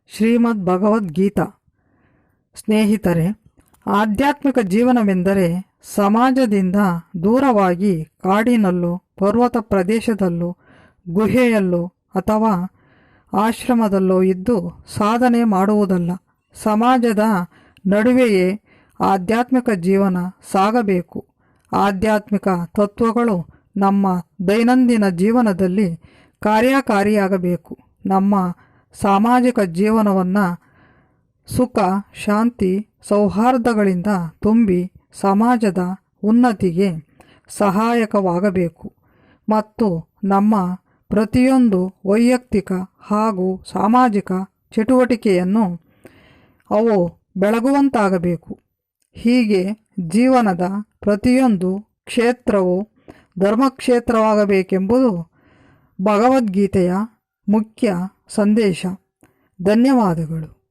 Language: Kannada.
ಶ್ರೀಮದ್ ಭಗವದ್ಗೀತಾ. ಸ್ನೇಹಿತರೆ, ಆಧ್ಯಾತ್ಮಿಕ ಜೀವನವೆಂದರೆ ಸಮಾಜದಿಂದ ದೂರವಾಗಿ ಕಾಡಿನಲ್ಲೂ ಪರ್ವತ ಪ್ರದೇಶದಲ್ಲೂ ಗುಹೆಯಲ್ಲೋ ಅಥವಾ ಆಶ್ರಮದಲ್ಲೋ ಇದ್ದು ಸಾಧನೆ ಮಾಡುವುದಲ್ಲ. ಸಮಾಜದ ನಡುವೆಯೇ ಆಧ್ಯಾತ್ಮಿಕ ಜೀವನ ಸಾಗಬೇಕು. ಆಧ್ಯಾತ್ಮಿಕ ತತ್ವಗಳು ನಮ್ಮ ದೈನಂದಿನ ಜೀವನದಲ್ಲಿ ಕಾರ್ಯಕಾರಿಯಾಗಬೇಕು. ನಮ್ಮ ಸಾಮಾಜಿಕ ಜೀವನವನ್ನು ಸುಖ, ಶಾಂತಿ, ಸೌಹಾರ್ದಗಳಿಂದ ತುಂಬಿ ಸಮಾಜದ ಉನ್ನತಿಗೆ ಸಹಾಯಕವಾಗಬೇಕು ಮತ್ತು ನಮ್ಮ ಪ್ರತಿಯೊಂದು ವೈಯಕ್ತಿಕ ಹಾಗೂ ಸಾಮಾಜಿಕ ಚಟುವಟಿಕೆಯನ್ನು ಅವು ಬೆಳಗುವಂತಾಗಬೇಕು. ಹೀಗೆ ಜೀವನದ ಪ್ರತಿಯೊಂದು ಕ್ಷೇತ್ರವು ಧರ್ಮಕ್ಷೇತ್ರವಾಗಬೇಕೆಂಬುದು ಭಗವದ್ಗೀತೆಯ ಮುಖ್ಯ ಸಂದೇಶ. ಧನ್ಯವಾದಗಳು.